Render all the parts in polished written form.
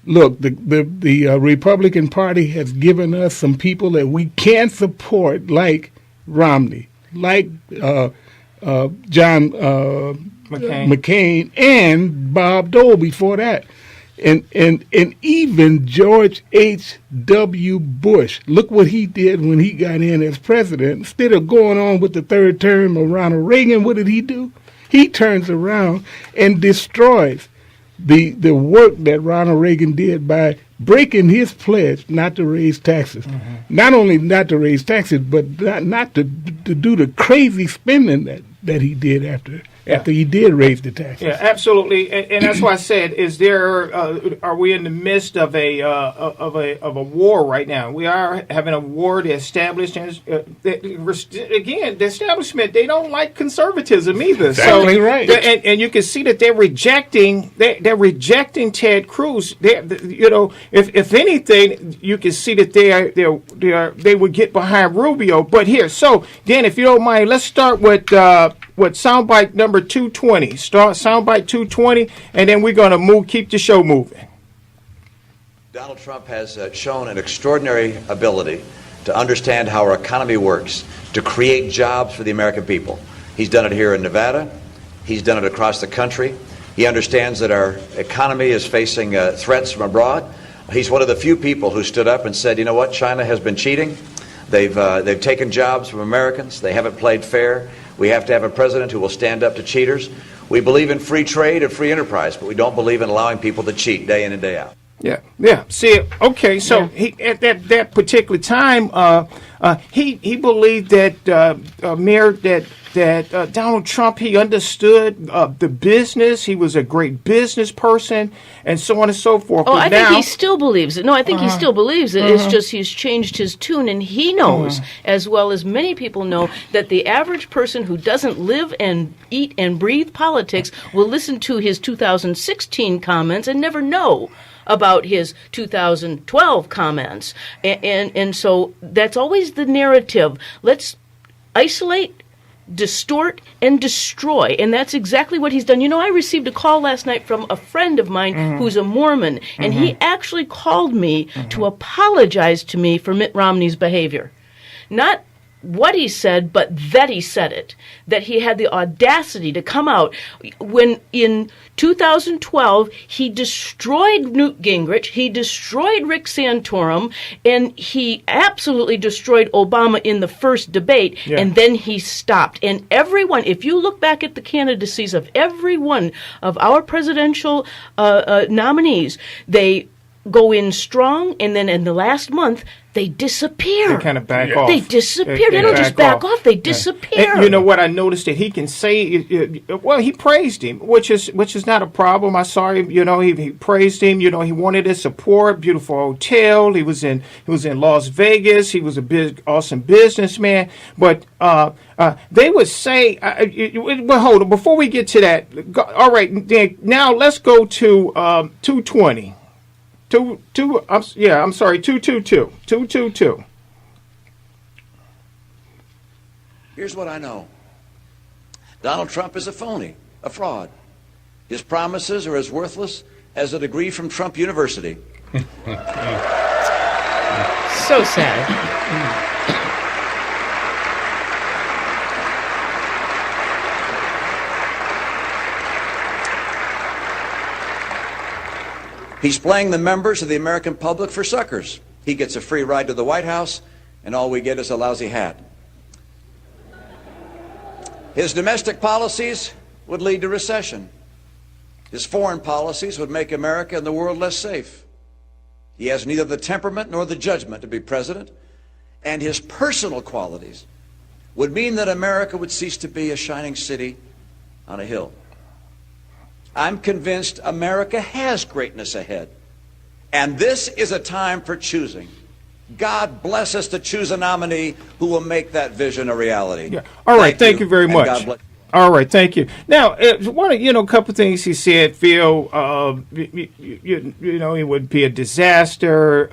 look, the Republican Party has given us some people that we can't support, like Romney, like John McCain, and Bob Dole before that. And even George H.W. Bush, look what he did when he got in as president. Instead of going on with the third term of Ronald Reagan, what did he do? He turns around and destroys the work that Ronald Reagan did by breaking his pledge not to raise taxes. Mm-hmm. Not only not to raise taxes, but not to do the crazy spending that he did after he did raise the taxes. Yeah, absolutely, and that's why I said: are we in the midst of a war right now? We are having a war. The establishment, the establishment, they don't like conservatism either. Exactly so, right. And you can see that they're rejecting Ted Cruz. If anything, you can see that they would get behind Rubio. But here, so Dan, if you don't mind, let's start with soundbite number 220. Start soundbite 220, and then we're going to keep the show moving. Donald Trump has shown an extraordinary ability to understand how our economy works, to create jobs for the American people. He's done it here in Nevada. He's done it across the country. He understands that our economy is facing threats from abroad. He's one of the few people who stood up and said, you know what, China has been cheating. They've taken jobs from Americans. They haven't played fair. We have to have a president who will stand up to cheaters. We believe in free trade and free enterprise, but we don't believe in allowing people to cheat day in and day out. Yeah. See, okay, so he at that particular time, he believed that Mayor that Donald Trump, he understood the business. He was a great business person, and so on and so forth. Oh, I think he still believes it. No, I think he still believes it. It's just he's changed his tune, and he knows, as well as many people know, that the average person who doesn't live and eat and breathe politics will listen to his 2016 comments and never know about his 2012 comments. And so that's always the narrative. Let's isolate, distort, and destroy. And that's exactly what he's done. You know, I received a call last night from a friend of mine who's a Mormon, and he actually called me to apologize to me for Mitt Romney's behavior. Not what he said, but that he said it, that he had the audacity to come out when in 2012 he destroyed Newt Gingrich, he destroyed Rick Santorum, and he absolutely destroyed Obama in the first debate, and then he stopped. And everyone, if you look back at the candidacies of every one of our presidential nominees, they go in strong, and then in the last month, they disappear. They kind of back off. They disappear. They don't just back off. They disappear. And you know what? I noticed that he can say, well, he praised him, which is not a problem. I saw him. You know, he praised him. You know, he wanted his support. Beautiful hotel. He was in Las Vegas. He was a big, awesome businessman. But they would say, well, hold on. Before we get to that, all right. Now let's go to 220. 222. 222. Here's what I know. Donald Trump is a phony, a fraud. His promises are as worthless as a degree from Trump University. So sad. He's playing the members of the American public for suckers. He gets a free ride to the White House, and all we get is a lousy hat. His domestic policies would lead to recession. His foreign policies would make America and the world less safe. He has neither the temperament nor the judgment to be president, and his personal qualities would mean that America would cease to be a shining city on a hill. I'm convinced America has greatness ahead. And this is a time for choosing. God bless us to choose a nominee who will make that vision a reality. Yeah. All right. Thank you very much. All right. Thank you. Now, a couple of things he said, Phil, it would be a disaster.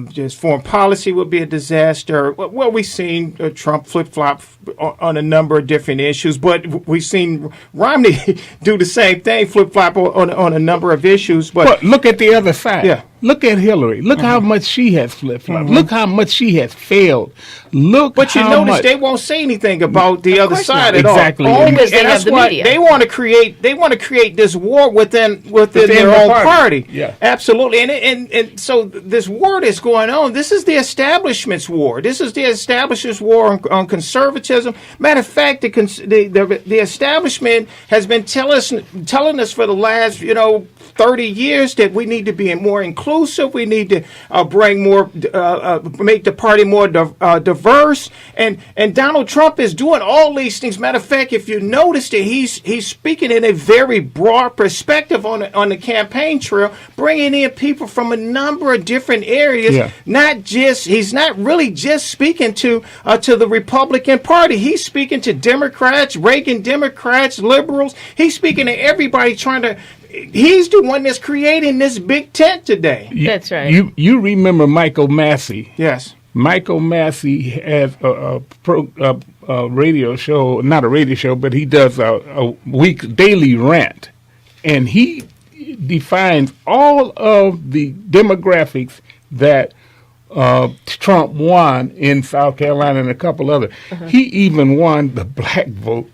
Just foreign policy would be a disaster. Well, we've seen Trump flip-flop on a number of different issues, but we've seen Romney do the same thing, flip-flop on a number of issues. But look at the other side. Yeah. Look at Hillary. Look how much she has flip-flopped. Look how much she has failed. But you how notice much. they won't say anything about the other side at Exactly. all. Because they And have that's the why media. they want to create this war within their the own party. party. Yeah. Absolutely. And so this war that's going on, this is the establishment's war. This is the establishment's war on conservatism. Matter of fact, the establishment has been telling us for the last 30 years that we need to be more inclusive. We need to bring more, make the party more diverse. And Donald Trump is doing all these things. Matter of fact, if you notice that he's speaking in a very broad perspective on the campaign trail, bringing in people from a number of different areas. Yeah. He's not really just speaking to the Republican Party. He's speaking to Democrats, Reagan Democrats, liberals. He's speaking to everybody he's the one that's creating this big tent today. That's right. You remember Michael Massey? Yes. Michael Massey has a radio show, not a radio show, but he does a daily rant, and he defines all of the demographics that Trump won in South Carolina and a couple other. He even won the black vote.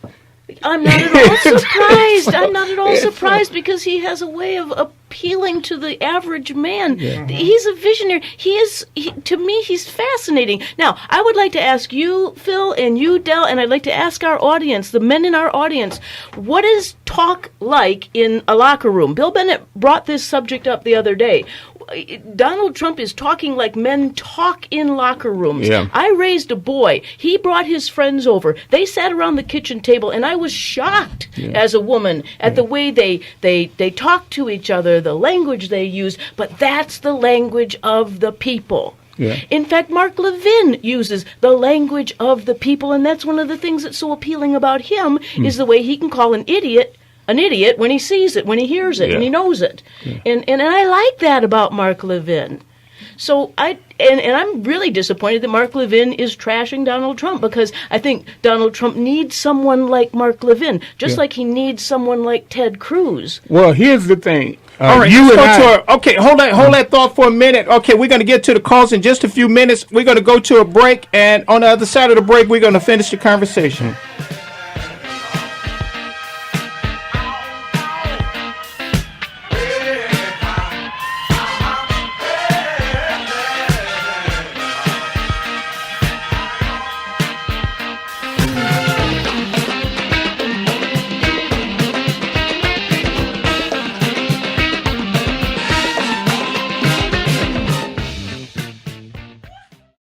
I'm not at all surprised. I'm not at all surprised because he has a way of appealing to the average man. Yeah. He's a visionary. To me, he's fascinating. Now, I would like to ask you, Phil, and you, Del, and I'd like to ask our audience, the men in our audience, what is talk like in a locker room? Bill Bennett brought this subject up the other day. Donald Trump is talking like men talk in locker rooms. Yeah. I raised a boy. He brought his friends over. They sat around the kitchen table, and I was shocked as a woman at the way they talk to each other, the language they use, but that's the language of the people. Yeah. In fact, Mark Levin uses the language of the people, and that's one of the things that's so appealing about him is the way he can call an idiot when he sees it, when he hears it, and he knows it. Yeah. And I like that about Mark Levin. So I'm really disappointed that Mark Levin is trashing Donald Trump because I think Donald Trump needs someone like Mark Levin, just like he needs someone like Ted Cruz. Well, here's the thing. All right, okay, hold that thought for a minute. Okay, we're going to get to the calls in just a few minutes. We're going to go to a break, and on the other side of the break, we're going to finish the conversation.